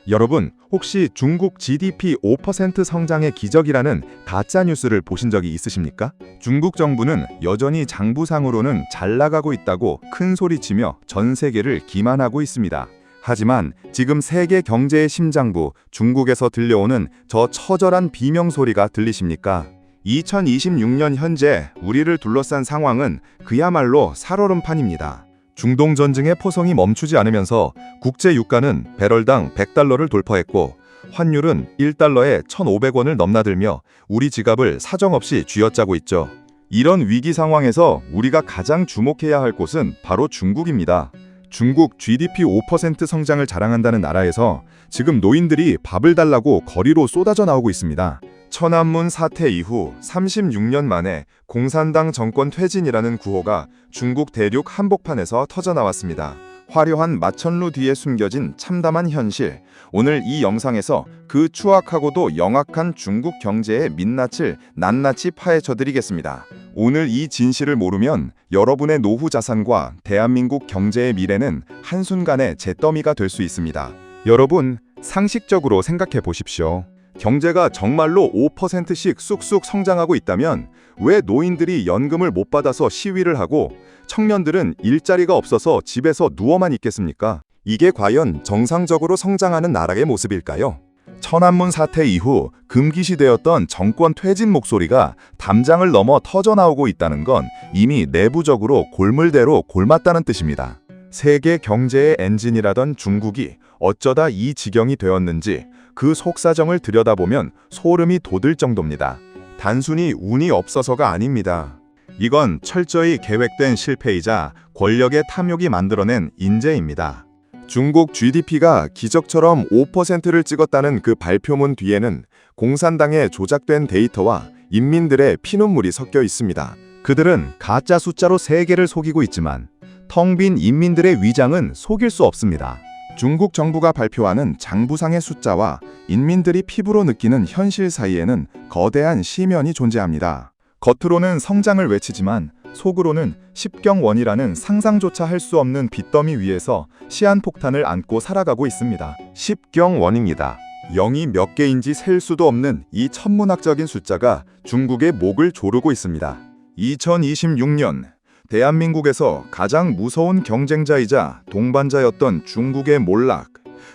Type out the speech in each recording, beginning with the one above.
여러분, 혹시 중국 GDP 5% 성장의 기적이라는 가짜 뉴스를 보신 적이 있으십니까? 중국 정부는 여전히 장부상으로는 잘 나가고 있다고 큰 소리치며 전 세계를 기만하고 있습니다. 하지만 지금 세계 경제의 심장부 중국에서 들려오는 저 처절한 비명소리가 들리십니까? 2026년 현재 우리를 둘러싼 상황은 그야말로 살얼음판입니다. 중동 전쟁의 포성이 멈추지 않으면서 국제 유가는 배럴당 100달러를 돌파했고 환율은 1달러에 1,500원을 넘나들며 우리 지갑을 사정없이 쥐어짜고 있죠. 이런 위기 상황에서 우리가 가장 주목해야 할 곳은 바로 중국입니다. 중국 GDP 5% 성장을 자랑한다는 나라에서 지금 노인들이 밥을 달라고 거리로 쏟아져 나오고 있습니다. 천안문 사태 이후 36년 만에 공산당 정권 퇴진이라는 구호가 중국 대륙 한복판에서 터져나왔습니다. 화려한 마천루 뒤에 숨겨진 참담한 현실, 오늘 이 영상에서 그 추악하고도 영악한 중국 경제의 민낯을 낱낱이 파헤쳐드리겠습니다. 오늘 이 진실을 모르면 여러분의 노후 자산과 대한민국 경제의 미래는 한순간에 잿더미가 될 수 있습니다. 여러분, 상식적으로 생각해 보십시오. 경제가 정말로 5%씩 쑥쑥 성장하고 있다면 왜 노인들이 연금을 못 받아서 시위를 하고 청년들은 일자리가 없어서 집에서 누워만 있겠습니까? 이게 과연 정상적으로 성장하는 나라의 모습일까요? 천안문 사태 이후 금기시되었던 정권 퇴진 목소리가 담장을 넘어 터져나오고 있다는 건 이미 내부적으로 골물대로 골맞다는 뜻입니다. 세계 경제의 엔진이라던 중국이 어쩌다 이 지경이 되었는지 그 속사정을 들여다보면 소름이 돋을 정도입니다. 단순히 운이 없어서가 아닙니다. 이건 철저히 계획된 실패이자 권력의 탐욕이 만들어낸 인재입니다. 중국 GDP가 기적처럼 5%를 찍었다는 그 발표문 뒤에는 공산당의 조작된 데이터와 인민들의 피눈물이 섞여 있습니다. 그들은 가짜 숫자로 세계를 속이고 있지만 텅 빈 인민들의 위장은 속일 수 없습니다. 중국 정부가 발표하는 장부상의 숫자와 인민들이 피부로 느끼는 현실 사이에는 거대한 시면이 존재합니다. 겉으로는 성장을 외치지만 속으로는 십경원이라는 상상조차 할 수 없는 빚더미 위에서 시한폭탄을 안고 살아가고 있습니다. 십경원입니다. 0이 몇 개인지 셀 수도 없는 이 천문학적인 숫자가 중국의 목을 조르고 있습니다. 2026년 대한민국에서 가장 무서운 경쟁자이자 동반자였던 중국의 몰락,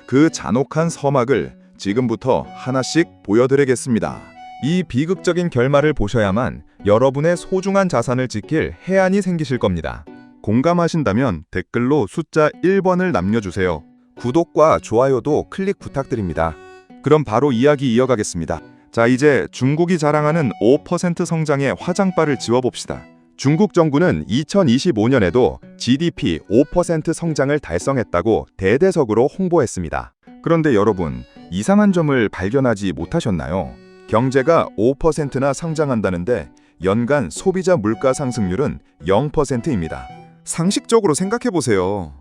그 잔혹한 서막을 지금부터 하나씩 보여드리겠습니다. 이 비극적인 결말을 보셔야만 여러분의 소중한 자산을 지킬 해안이 생기실 겁니다. 공감하신다면 댓글로 숫자 1번을 남겨주세요. 구독과 좋아요도 클릭 부탁드립니다. 그럼 바로 이야기 이어가겠습니다. 자, 이제 중국이 자랑하는 5% 성장의 화장발을 지워봅시다. 중국 정부는 2025년에도 GDP 5% 성장을 달성했다고 대대적으로 홍보했습니다. 그런데 여러분, 이상한 점을 발견하지 못하셨나요? 경제가 5%나 성장한다는데 연간 소비자 물가 상승률은 0%입니다. 상식적으로 생각해보세요.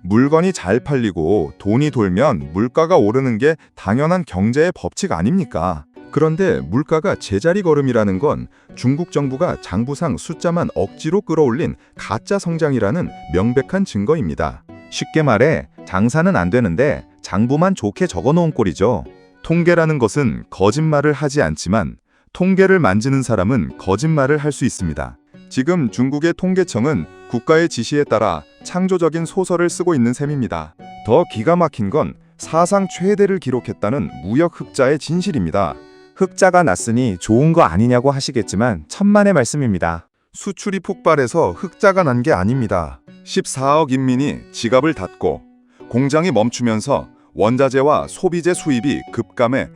물건이 잘 팔리고 돈이 돌면 물가가 오르는 게 당연한 경제의 법칙 아닙니까? 그런데 물가가 제자리 걸음이라는 건 중국 정부가 장부상 숫자만 억지로 끌어올린 가짜 성장이라는 명백한 증거입니다. 쉽게 말해 장사는 안 되는데 장부만 좋게 적어놓은 꼴이죠. 통계라는 것은 거짓말을 하지 않지만 통계를 만지는 사람은 거짓말을 할 수 있습니다. 지금 중국의 통계청은 국가의 지시에 따라 창조적인 소설을 쓰고 있는 셈입니다. 더 기가 막힌 건 사상 최대를 기록했다는 무역 흑자의 진실입니다. 흑자가 났으니 좋은 거 아니냐고 하시겠지만 천만의 말씀입니다. 수출이 폭발해서 흑자가 난 게 아닙니다. 14억 인민이 지갑을 닫고 공장이 멈추면서 원자재와 소비재 수입이 급감해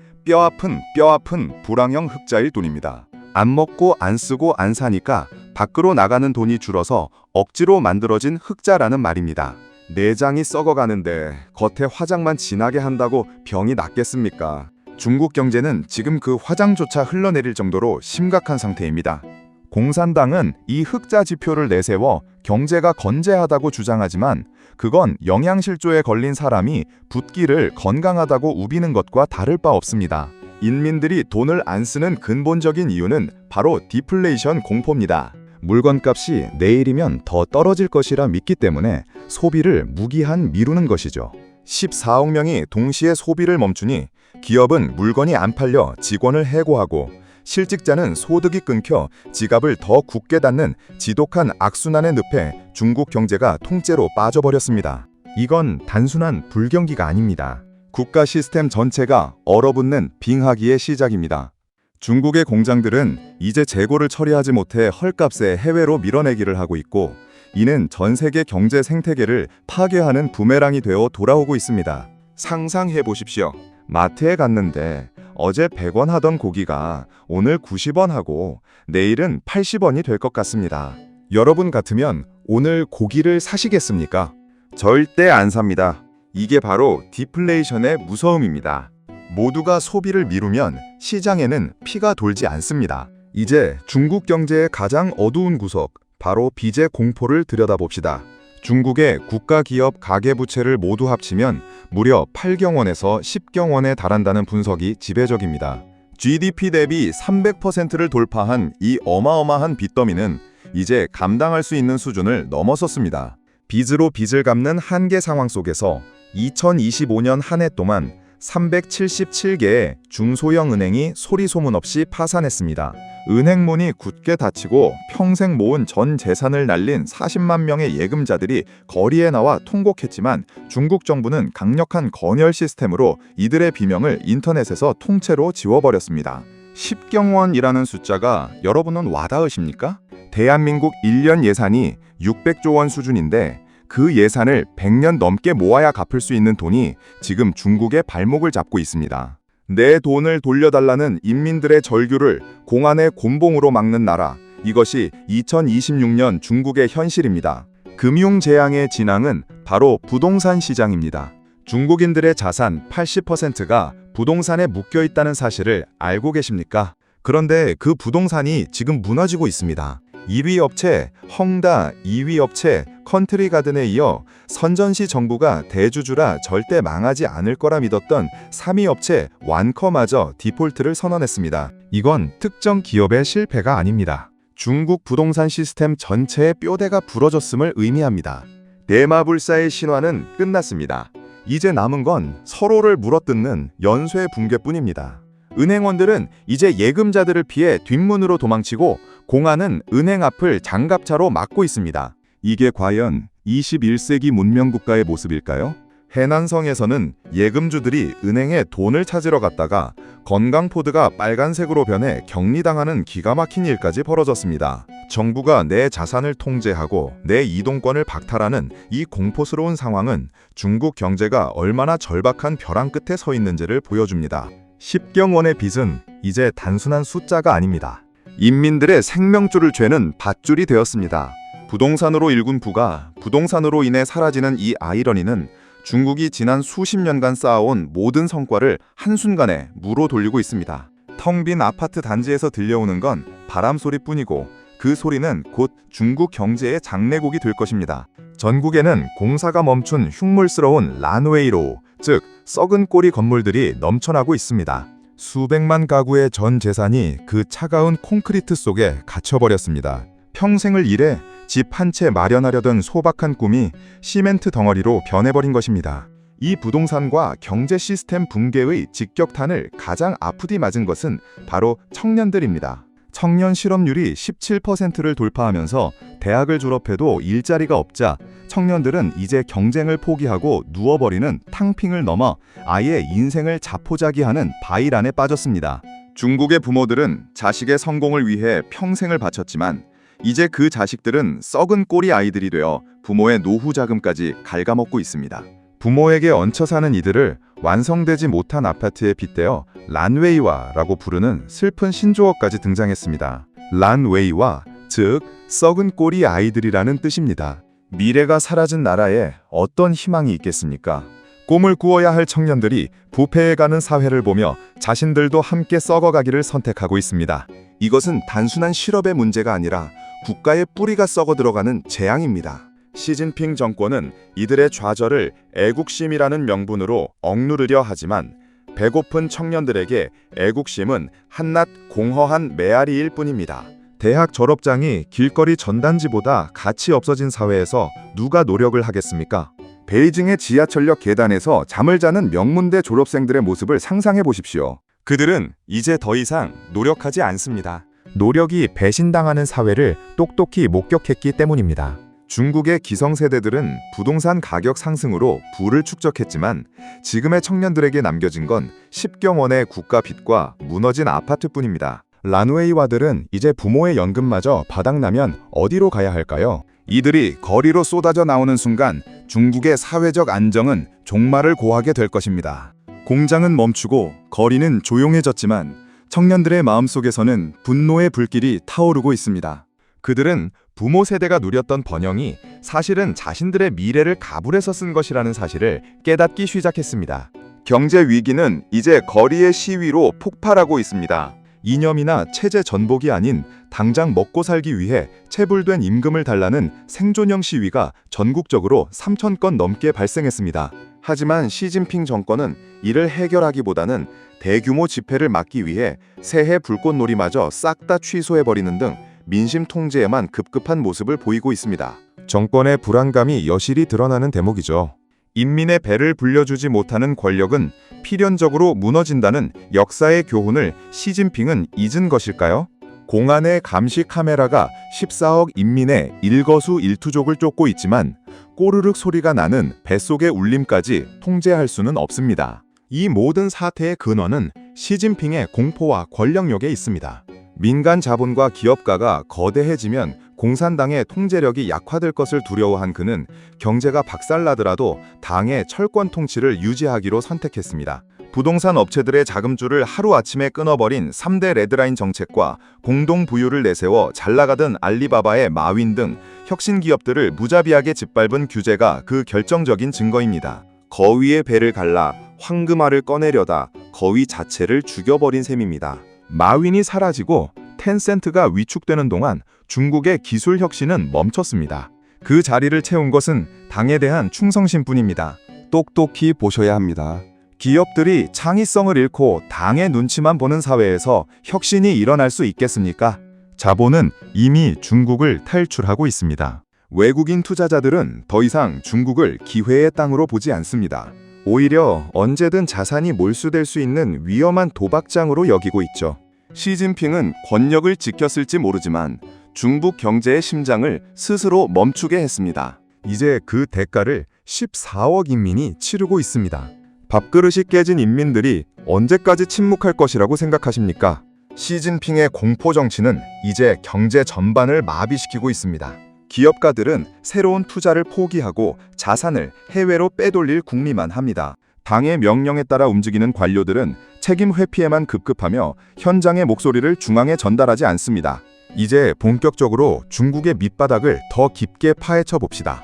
뼈아픈 불황형 흑자일 뿐입니다. 안 먹고 안 쓰고 안 사니까 밖으로 나가는 돈이 줄어서 억지로 만들어진 흑자라는 말입니다. 내장이 썩어가는데 겉에 화장만 진하게 한다고 병이 낫겠습니까? 중국 경제는 지금 그 화장조차 흘러내릴 정도로 심각한 상태입니다. 공산당은 이 흑자 지표를 내세워 경제가 건재하다고 주장하지만 그건 영양실조에 걸린 사람이 붓기를 건강하다고 우기는 것과 다를 바 없습니다. 인민들이 돈을 안 쓰는 근본적인 이유는 바로 디플레이션 공포입니다. 물건값이 내일이면 더 떨어질 것이라 믿기 때문에 소비를 무기한 미루는 것이죠. 14억 명이 동시에 소비를 멈추니 기업은 물건이 안 팔려 직원을 해고하고 실직자는 소득이 끊겨 지갑을 더 굳게 닫는 지독한 악순환의 늪에 중국 경제가 통째로 빠져버렸습니다. 이건 단순한 불경기가 아닙니다. 국가 시스템 전체가 얼어붙는 빙하기의 시작입니다. 중국의 공장들은 이제 재고를 처리하지 못해 헐값에 해외로 밀어내기를 하고 있고, 이는 전 세계 경제 생태계를 파괴하는 부메랑이 되어 돌아오고 있습니다. 상상해 보십시오. 마트에 갔는데 어제 100원 하던 고기가 오늘 90원 하고 내일은 80원이 될 것 같습니다. 여러분 같으면 오늘 고기를 사시겠습니까? 절대 안 삽니다. 이게 바로 디플레이션의 무서움입니다. 모두가 소비를 미루면 시장에는 피가 돌지 않습니다. 이제 중국 경제의 가장 어두운 구석, 바로 빚의 공포를 들여다봅시다. 중국의 국가기업 가계부채를 모두 합치면 무려 8경원에서 10경원에 달한다는 분석이 지배적입니다. GDP 대비 300%를 돌파한 이 어마어마한 빚더미는 이제 감당할 수 있는 수준을 넘어섰습니다. 빚으로 빚을 갚는 한계 상황 속에서 2025년 한 해 동안 377개의 중소형 은행이 소리 소문 없이 파산했습니다. 은행 문이 굳게 닫히고 평생 모은 전 재산을 날린 40만 명의 예금자들이 거리에 나와 통곡했지만 중국 정부는 강력한 건혈 시스템으로 이들의 비명을 인터넷에서 통째로 지워버렸습니다. 10경원이라는 숫자가 여러분은 와닿으십니까? 대한민국 1년 예산이 600조 원 수준인데 그 예산을 100년 넘게 모아야 갚을 수 있는 돈이 지금 중국의 발목을 잡고 있습니다. 내 돈을 돌려달라는 인민들의 절규를 공안의 곤봉으로 막는 나라, 이것이 2026년 중국의 현실입니다. 금융재앙의 진앙은 바로 부동산 시장입니다. 중국인들의 자산 80%가 부동산에 묶여 있다는 사실을 알고 계십니까? 그런데 그 부동산이 지금 무너지고 있습니다. 1위 업체 헝다, 2위 업체 컨트리가든에 이어 선전시 정부가 대주주라 절대 망하지 않을 거라 믿었던 3위 업체 완커마저 디폴트를 선언했습니다. 이건 특정 기업의 실패가 아닙니다. 중국 부동산 시스템 전체의 뼈대가 부러졌음을 의미합니다. 대마불사의 신화는 끝났습니다. 이제 남은 건 서로를 물어뜯는 연쇄 붕괴뿐입니다. 은행원들은 이제 예금자들을 피해 뒷문으로 도망치고 공안은 은행 앞을 장갑차로 막고 있습니다. 이게 과연 21세기 문명국가의 모습일까요? 해난성에서는 예금주들이 은행에 돈을 찾으러 갔다가 건강포드가 빨간색으로 변해 격리당하는 기가 막힌 일까지 벌어졌습니다. 정부가 내 자산을 통제하고 내 이동권을 박탈하는 이 공포스러운 상황은 중국 경제가 얼마나 절박한 벼랑 끝에 서 있는지를 보여줍니다. 10경원의 빚은 이제 단순한 숫자가 아닙니다. 인민들의 생명줄을 죄는 밧줄이 되었습니다. 부동산으로 일군 부가 부동산으로 인해 사라지는 이 아이러니는 중국이 지난 수십 년간 쌓아온 모든 성과를 한순간에 무로 돌리고 있습니다. 텅 빈 아파트 단지에서 들려오는 건 바람 소리뿐이고 그 소리는 곧 중국 경제의 장래곡이 될 것입니다. 전국에는 공사가 멈춘 흉물스러운 란웨이로, 즉 썩은 꼬리 건물들이 넘쳐나고 있습니다. 수백만 가구의 전 재산이 그 차가운 콘크리트 속에 갇혀버렸습니다. 평생을 일해 집 한 채 마련하려던 소박한 꿈이 시멘트 덩어리로 변해버린 것입니다. 이 부동산과 경제 시스템 붕괴의 직격탄을 가장 아프디 맞은 것은 바로 청년들입니다. 청년 실업률이 17%를 돌파하면서 대학을 졸업해도 일자리가 없자 청년들은 이제 경쟁을 포기하고 누워버리는 탕핑을 넘어 아예 인생을 자포자기하는 바이란에 빠졌습니다. 중국의 부모들은 자식의 성공을 위해 평생을 바쳤지만 이제 그 자식들은 썩은 꼬리 아이들이 되어 부모의 노후 자금까지 갉아먹고 있습니다. 부모에게 얹혀 사는 이들을 완성되지 못한 아파트에 빗대어 란웨이와라고 부르는 슬픈 신조어까지 등장했습니다. 란웨이와, 즉 썩은 꼬리 아이들이라는 뜻입니다. 미래가 사라진 나라에 어떤 희망이 있겠습니까? 꿈을 꾸어야 할 청년들이 부패해가는 사회를 보며 자신들도 함께 썩어가기를 선택하고 있습니다. 이것은 단순한 실업의 문제가 아니라 국가의 뿌리가 썩어 들어가는 재앙입니다. 시진핑 정권은 이들의 좌절을 애국심이라는 명분으로 억누르려 하지만 배고픈 청년들에게 애국심은 한낱 공허한 메아리일 뿐입니다. 대학 졸업장이 길거리 전단지보다 가치 없어진 사회에서 누가 노력을 하겠습니까? 베이징의 지하철역 계단에서 잠을 자는 명문대 졸업생들의 모습을 상상해 보십시오. 그들은 이제 더 이상 노력하지 않습니다. 노력이 배신당하는 사회를 똑똑히 목격했기 때문입니다. 중국의 기성세대들은 부동산 가격 상승으로 부를 축적했지만 지금의 청년들에게 남겨진 건 10경 원의 국가 빚과 무너진 아파트뿐입니다. 란웨이와들은 이제 부모의 연금마저 바닥나면 어디로 가야 할까요? 이들이 거리로 쏟아져 나오는 순간 중국의 사회적 안정은 종말을 고하게 될 것입니다. 공장은 멈추고 거리는 조용해졌지만 청년들의 마음속에서는 분노의 불길이 타오르고 있습니다. 그들은 부모 세대가 누렸던 번영이 사실은 자신들의 미래를 가불해서 쓴 것이라는 사실을 깨닫기 시작했습니다. 경제 위기는 이제 거리의 시위로 폭발하고 있습니다. 이념이나 체제 전복이 아닌 당장 먹고 살기 위해 체불된 임금을 달라는 생존형 시위가 전국적으로 3,000건 넘게 발생했습니다. 하지만 시진핑 정권은 이를 해결하기보다는 대규모 집회를 막기 위해 새해 불꽃놀이마저 싹 다 취소해버리는 등 민심 통제에만 급급한 모습을 보이고 있습니다. 정권의 불안감이 여실히 드러나는 대목이죠. 인민의 배를 불려주지 못하는 권력은 필연적으로 무너진다는 역사의 교훈을 시진핑은 잊은 것일까요? 공안의 감시 카메라가 14억 인민의 일거수일투족을 쫓고 있지만 꼬르륵 소리가 나는 뱃속의 울림까지 통제할 수는 없습니다. 이 모든 사태의 근원은 시진핑의 공포와 권력력에 있습니다. 민간 자본과 기업가가 거대해지면 공산당의 통제력이 약화될 것을 두려워한 그는 경제가 박살나더라도 당의 철권 통치를 유지하기로 선택했습니다. 부동산 업체들의 자금줄을 하루아침에 끊어버린 3대 레드라인 정책과 공동 부유를 내세워 잘나가던 알리바바의 마윈 등 혁신 기업들을 무자비하게 짓밟은 규제가 그 결정적인 증거입니다. 거위의 배를 갈라 황금알을 꺼내려다 거위 자체를 죽여버린 셈입니다. 마윈이 사라지고 텐센트가 위축되는 동안 중국의 기술 혁신은 멈췄습니다. 그 자리를 채운 것은 당에 대한 충성심뿐입니다. 똑똑히 보셔야 합니다. 기업들이 창의성을 잃고 당의 눈치만 보는 사회에서 혁신이 일어날 수 있겠습니까? 자본은 이미 중국을 탈출하고 있습니다. 외국인 투자자들은 더 이상 중국을 기회의 땅으로 보지 않습니다. 오히려 언제든 자산이 몰수될 수 있는 위험한 도박장으로 여기고 있죠. 시진핑은 권력을 지켰을지 모르지만 중국 경제의 심장을 스스로 멈추게 했습니다. 이제 그 대가를 14억 인민이 치르고 있습니다. 밥그릇이 깨진 인민들이 언제까지 침묵할 것이라고 생각하십니까? 시진핑의 공포 정치는 이제 경제 전반을 마비시키고 있습니다. 기업가들은 새로운 투자를 포기하고 자산을 해외로 빼돌릴 궁리만 합니다. 당의 명령에 따라 움직이는 관료들은 책임 회피에만 급급하며 현장의 목소리를 중앙에 전달하지 않습니다. 이제 본격적으로 중국의 밑바닥을 더 깊게 파헤쳐 봅시다.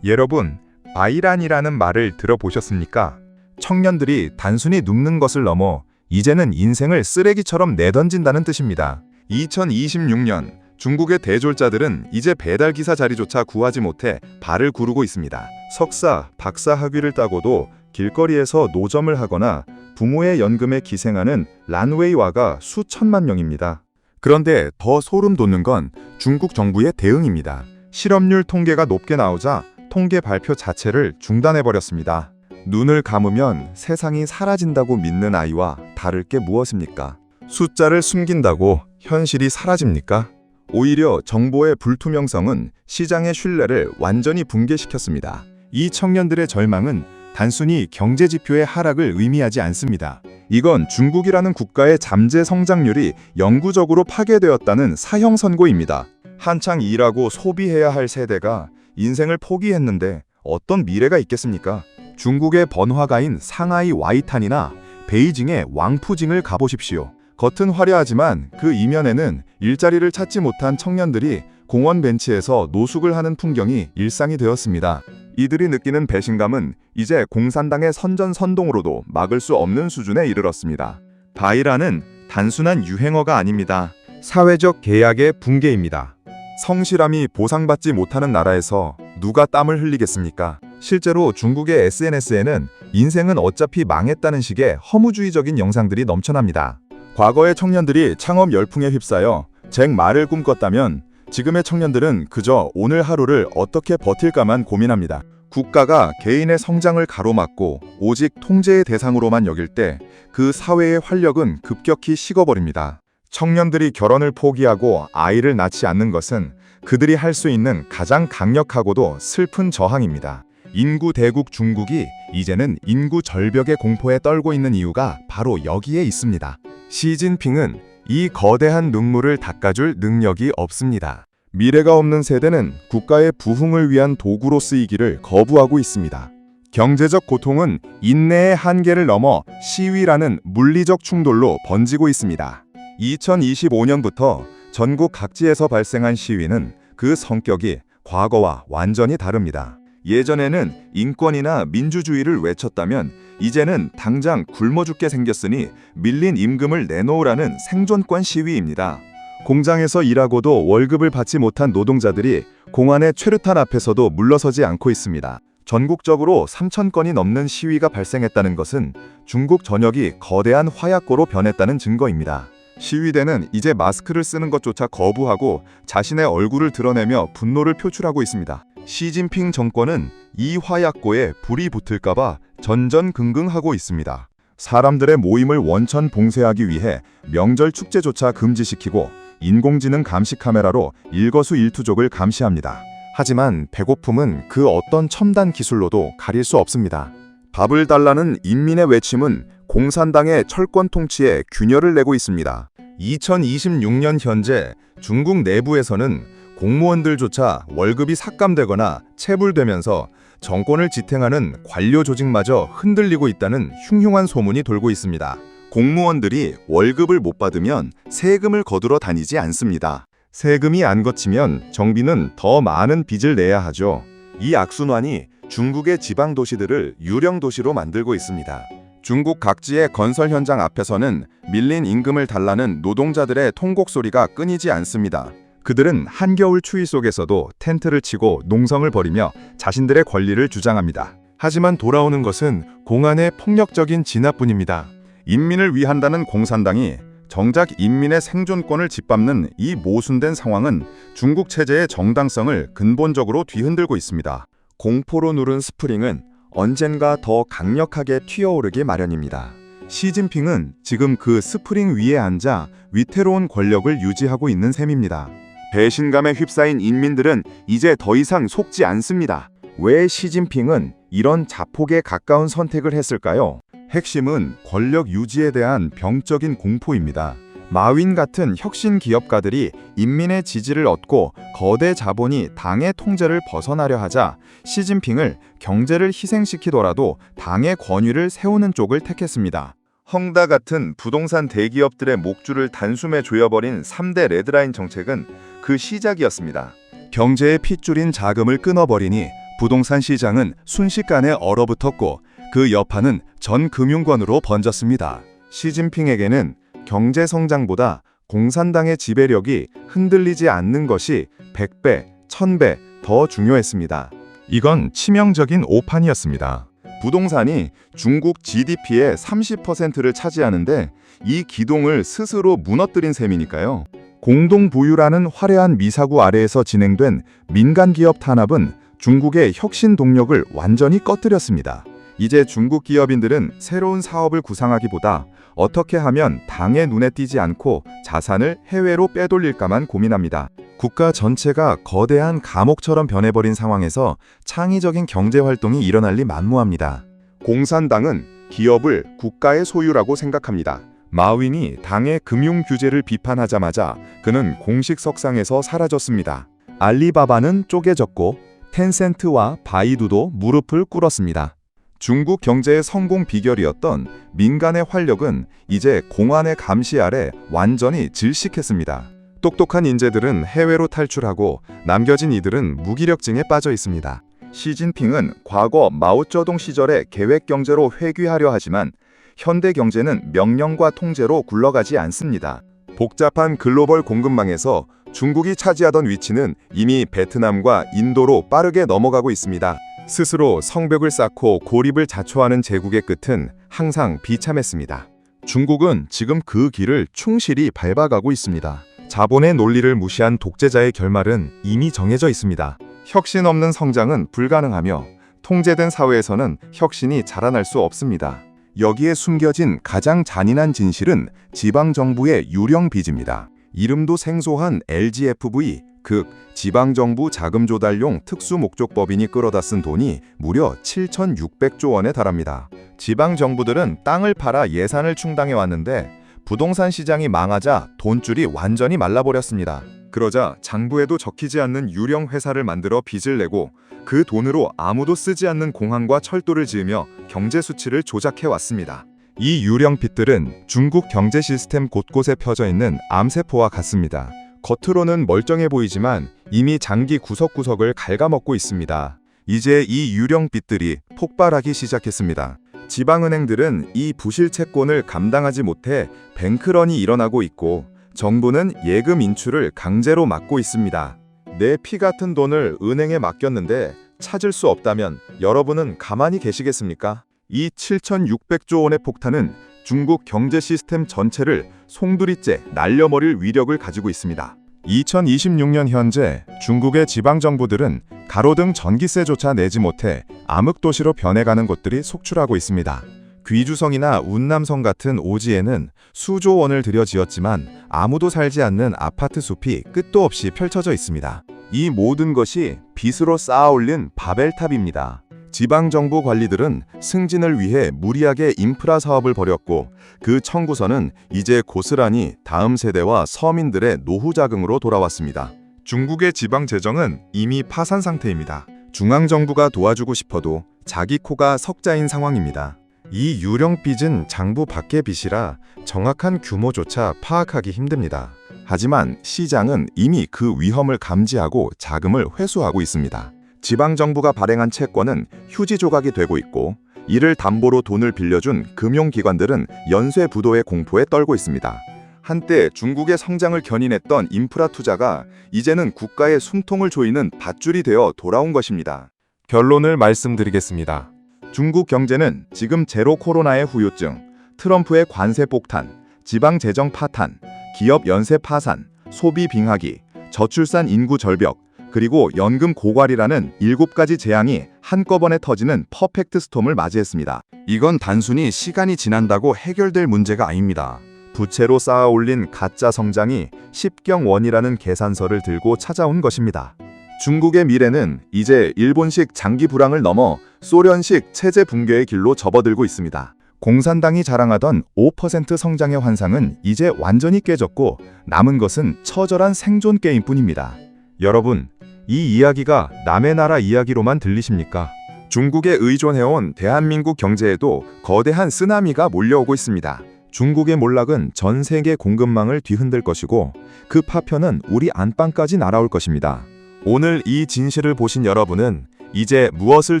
여러분, 바이란이라는 말을 들어보셨습니까? 청년들이 단순히 눕는 것을 넘어 이제는 인생을 쓰레기처럼 내던진다는 뜻입니다. 2026년 중국의 대졸자들은 이제 배달기사 자리조차 구하지 못해 발을 구르고 있습니다. 석사, 박사 학위를 따고도 길거리에서 노점을 하거나 부모의 연금에 기생하는 란웨이와가 수천만 명입니다. 그런데 더 소름 돋는 건 중국 정부의 대응입니다. 실업률 통계가 높게 나오자 통계 발표 자체를 중단해버렸습니다. 눈을 감으면 세상이 사라진다고 믿는 아이와 다를 게 무엇입니까? 숫자를 숨긴다고 현실이 사라집니까? 오히려 정보의 불투명성은 시장의 신뢰를 완전히 붕괴시켰습니다. 이 청년들의 절망은 단순히 경제 지표의 하락을 의미하지 않습니다. 이건 중국이라는 국가의 잠재 성장률이 영구적으로 파괴되었다는 사형 선고입니다. 한창 일하고 소비해야 할 세대가 인생을 포기했는데 어떤 미래가 있겠습니까? 중국의 번화가인 상하이 와이탄이나 베이징의 왕푸징을 가보십시오. 겉은 화려하지만 그 이면에는 일자리를 찾지 못한 청년들이 공원 벤치에서 노숙을 하는 풍경이 일상이 되었습니다. 이들이 느끼는 배신감은 이제 공산당의 선전선동으로도 막을 수 없는 수준에 이르렀습니다. 바이란은 단순한 유행어가 아닙니다. 사회적 계약의 붕괴입니다. 성실함이 보상받지 못하는 나라에서 누가 땀을 흘리겠습니까? 실제로 중국의 SNS에는 인생은 어차피 망했다는 식의 허무주의적인 영상들이 넘쳐납니다. 과거의 청년들이 창업 열풍에 휩싸여 잭마를 꿈꿨다면 지금의 청년들은 그저 오늘 하루를 어떻게 버틸까만 고민합니다. 국가가 개인의 성장을 가로막고 오직 통제의 대상으로만 여길 때 그 사회의 활력은 급격히 식어버립니다. 청년들이 결혼을 포기하고 아이를 낳지 않는 것은 그들이 할 수 있는 가장 강력하고도 슬픈 저항입니다. 인구 대국 중국이 이제는 인구 절벽의 공포에 떨고 있는 이유가 바로 여기에 있습니다. 시진핑은 이 거대한 눈물을 닦아줄 능력이 없습니다. 미래가 없는 세대는 국가의 부흥을 위한 도구로 쓰이기를 거부하고 있습니다. 경제적 고통은 인내의 한계를 넘어 시위라는 물리적 충돌로 번지고 있습니다. 2025년부터 전국 각지에서 발생한 시위는 그 성격이 과거와 완전히 다릅니다. 예전에는 인권이나 민주주의를 외쳤다면 이제는 당장 굶어 죽게 생겼으니 밀린 임금을 내놓으라는 생존권 시위입니다. 공장에서 일하고도 월급을 받지 못한 노동자들이 공안의 최루탄 앞에서도 물러서지 않고 있습니다. 전국적으로 3,000건이 넘는 시위가 발생했다는 것은 중국 전역이 거대한 화약고로 변했다는 증거입니다. 시위대는 이제 마스크를 쓰는 것조차 거부하고 자신의 얼굴을 드러내며 분노를 표출하고 있습니다. 시진핑 정권은 이 화약고에 불이 붙을까봐 전전긍긍하고 있습니다. 사람들의 모임을 원천 봉쇄하기 위해 명절 축제조차 금지시키고 인공지능 감시 카메라로 일거수일투족을 감시합니다. 하지만 배고픔은 그 어떤 첨단 기술로도 가릴 수 없습니다. 밥을 달라는 인민의 외침은 공산당의 철권 통치에 균열을 내고 있습니다. 2026년 현재 중국 내부에서는 공무원들조차 월급이 삭감되거나 체불되면서 정권을 지탱하는 관료 조직마저 흔들리고 있다는 흉흉한 소문이 돌고 있습니다. 공무원들이 월급을 못 받으면 세금을 거두러 다니지 않습니다. 세금이 안 거치면 정비는 더 많은 빚을 내야 하죠. 이 악순환이 중국의 지방 도시들을 유령 도시로 만들고 있습니다. 중국 각지의 건설 현장 앞에서는 밀린 임금을 달라는 노동자들의 통곡 소리가 끊이지 않습니다. 그들은 한겨울 추위 속에서도 텐트를 치고 농성을 벌이며 자신들의 권리를 주장합니다. 하지만 돌아오는 것은 공안의 폭력적인 진압뿐입니다. 인민을 위한다는 공산당이 정작 인민의 생존권을 짓밟는 이 모순된 상황은 중국 체제의 정당성을 근본적으로 뒤흔들고 있습니다. 공포로 누른 스프링은 언젠가 더 강력하게 튀어오르기 마련입니다. 시진핑은 지금 그 스프링 위에 앉아 위태로운 권력을 유지하고 있는 셈입니다. 배신감에 휩싸인 인민들은 이제 더 이상 속지 않습니다. 왜 시진핑은 이런 자폭에 가까운 선택을 했을까요? 핵심은 권력 유지에 대한 병적인 공포입니다. 마윈 같은 혁신 기업가들이 인민의 지지를 얻고 거대 자본이 당의 통제를 벗어나려 하자 시진핑을 경제를 희생시키더라도 당의 권위를 세우는 쪽을 택했습니다. 헝다 같은 부동산 대기업들의 목줄을 단숨에 조여버린 3대 레드라인 정책은 그 시작이었습니다. 경제의 핏줄인 자금을 끊어버리니 부동산 시장은 순식간에 얼어붙었고 그 여파는 전 금융권으로 번졌습니다. 시진핑에게는 경제 성장보다 공산당의 지배력이 흔들리지 않는 것이 100배, 1000배 더 중요했습니다. 이건 치명적인 오판이었습니다. 부동산이 중국 GDP의 30%를 차지하는데 이 기동을 스스로 무너뜨린 셈이니까요. 공동부유라는 화려한 미사구 아래에서 진행된 민간기업 탄압은 중국의 혁신 동력을 완전히 꺼뜨렸습니다. 이제 중국 기업인들은 새로운 사업을 구상하기보다 어떻게 하면 당의 눈에 띄지 않고 자산을 해외로 빼돌릴까만 고민합니다. 국가 전체가 거대한 감옥처럼 변해버린 상황에서 창의적인 경제활동이 일어날 리 만무합니다. 공산당은 기업을 국가의 소유라고 생각합니다. 마윈이 당의 금융 규제를 비판하자마자 그는 공식 석상에서 사라졌습니다. 알리바바는 쪼개졌고 텐센트와 바이두도 무릎을 꿇었습니다. 중국 경제의 성공 비결이었던 민간의 활력은 이제 공안의 감시 아래 완전히 질식했습니다. 똑똑한 인재들은 해외로 탈출하고 남겨진 이들은 무기력증에 빠져 있습니다. 시진핑은 과거 마오쩌둥 시절의 계획 경제로 회귀하려 하지만 현대 경제는 명령과 통제로 굴러가지 않습니다. 복잡한 글로벌 공급망에서 중국이 차지하던 위치는 이미 베트남과 인도로 빠르게 넘어가고 있습니다. 스스로 성벽을 쌓고 고립을 자초하는 제국의 끝은 항상 비참했습니다. 중국은 지금 그 길을 충실히 밟아가고 있습니다. 자본의 논리를 무시한 독재자의 결말은 이미 정해져 있습니다. 혁신 없는 성장은 불가능하며 통제된 사회에서는 혁신이 자라날 수 없습니다. 여기에 숨겨진 가장 잔인한 진실은 지방정부의 유령 빚입니다. 이름도 생소한 LGFV, 즉 지방정부 자금조달용 특수목적법인이 끌어다 쓴 돈이 무려 7,600조 원에 달합니다. 지방정부들은 땅을 팔아 예산을 충당해 왔는데 부동산 시장이 망하자 돈줄이 완전히 말라버렸습니다. 그러자 장부에도 적히지 않는 유령 회사를 만들어 빚을 내고 그 돈으로 아무도 쓰지 않는 공항과 철도를 지으며 경제 수치를 조작해 왔습니다. 이 유령 빚들은 중국 경제 시스템 곳곳에 펴져 있는 암세포와 같습니다. 겉으로는 멀쩡해 보이지만 이미 장기 구석구석을 갉아먹고 있습니다. 이제 이 유령 빚들이 폭발하기 시작했습니다. 지방은행들은 이 부실 채권을 감당하지 못해 뱅크런이 일어나고 있고 정부는 예금 인출을 강제로 막고 있습니다. 내 피 같은 돈을 은행에 맡겼는데 찾을 수 없다면 여러분은 가만히 계시겠습니까? 이 7,600조 원의 폭탄은 중국 경제 시스템 전체를 송두리째 날려버릴 위력을 가지고 있습니다. 2026년 현재 중국의 지방정부들은 가로등 전기세조차 내지 못해 암흑도시로 변해가는 곳들이 속출하고 있습니다. 귀주성이나 운남성 같은 오지에는 수조 원을 들여 지었지만 아무도 살지 않는 아파트 숲이 끝도 없이 펼쳐져 있습니다. 이 모든 것이 빚으로 쌓아올린 바벨탑입니다. 지방정부 관리들은 승진을 위해 무리하게 인프라 사업을 벌였고 그 청구서는 이제 고스란히 다음 세대와 서민들의 노후 자금으로 돌아왔습니다. 중국의 지방 재정은 이미 파산 상태입니다. 중앙정부가 도와주고 싶어도 자기 코가 석자인 상황입니다. 이 유령 빚은 장부 밖의 빚이라 정확한 규모조차 파악하기 힘듭니다. 하지만 시장은 이미 그 위험을 감지하고 자금을 회수하고 있습니다. 지방정부가 발행한 채권은 휴지 조각이 되고 있고 이를 담보로 돈을 빌려준 금융기관들은 연쇄부도의 공포에 떨고 있습니다. 한때 중국의 성장을 견인했던 인프라 투자가 이제는 국가의 숨통을 조이는 밧줄이 되어 돌아온 것입니다. 결론을 말씀드리겠습니다. 중국 경제는 지금 제로 코로나의 후유증, 트럼프의 관세 폭탄, 지방 재정 파탄, 기업 연쇄 파산, 소비 빙하기, 저출산 인구 절벽, 그리고 연금 고갈이라는 7가지 재앙이 한꺼번에 터지는 퍼펙트 스톰을 맞이했습니다. 이건 단순히 시간이 지난다고 해결될 문제가 아닙니다. 부채로 쌓아 올린 가짜 성장이 십경원이라는 계산서를 들고 찾아온 것입니다. 중국의 미래는 이제 일본식 장기 불황을 넘어 소련식 체제 붕괴의 길로 접어들고 있습니다. 공산당이 자랑하던 5% 성장의 환상은 이제 완전히 깨졌고 남은 것은 처절한 생존 게임뿐입니다. 여러분, 이 이야기가 남의 나라 이야기로만 들리십니까? 중국에 의존해온 대한민국 경제에도 거대한 쓰나미가 몰려오고 있습니다. 중국의 몰락은 전 세계 공급망을 뒤흔들 것이고 그 파편은 우리 안방까지 날아올 것입니다. 오늘 이 진실을 보신 여러분은 이제 무엇을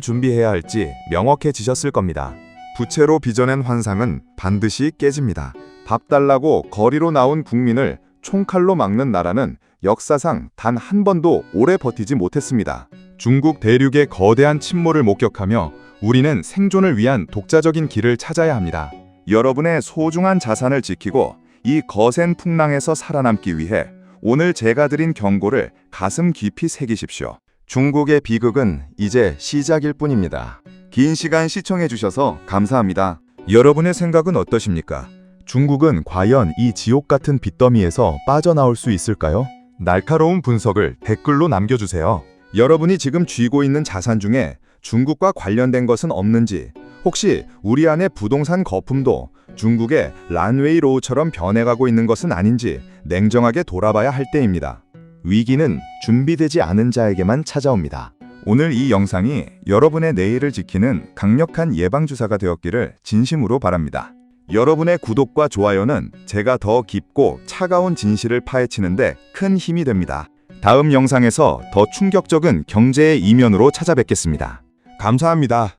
준비해야 할지 명확해지셨을 겁니다. 부채로 빚어낸 환상은 반드시 깨집니다. 밥 달라고 거리로 나온 국민을 총칼로 막는 나라는 역사상 단 한 번도 오래 버티지 못했습니다. 중국 대륙의 거대한 침몰을 목격하며 우리는 생존을 위한 독자적인 길을 찾아야 합니다. 여러분의 소중한 자산을 지키고 이 거센 풍랑에서 살아남기 위해 오늘 제가 드린 경고를 가슴 깊이 새기십시오. 중국의 비극은 이제 시작일 뿐입니다. 긴 시간 시청해주셔서 감사합니다. 여러분의 생각은 어떠십니까? 중국은 과연 이 지옥 같은 빚더미에서 빠져나올 수 있을까요? 날카로운 분석을 댓글로 남겨주세요. 여러분이 지금 쥐고 있는 자산 중에 중국과 관련된 것은 없는지, 혹시 우리 안의 부동산 거품도 중국의 란웨이로우처럼 변해가고 있는 것은 아닌지 냉정하게 돌아봐야 할 때입니다. 위기는 준비되지 않은 자에게만 찾아옵니다. 오늘 이 영상이 여러분의 내일을 지키는 강력한 예방주사가 되었기를 진심으로 바랍니다. 여러분의 구독과 좋아요는 제가 더 깊고 차가운 진실을 파헤치는데 큰 힘이 됩니다. 다음 영상에서 더 충격적인 경제의 이면으로 찾아뵙겠습니다. 감사합니다.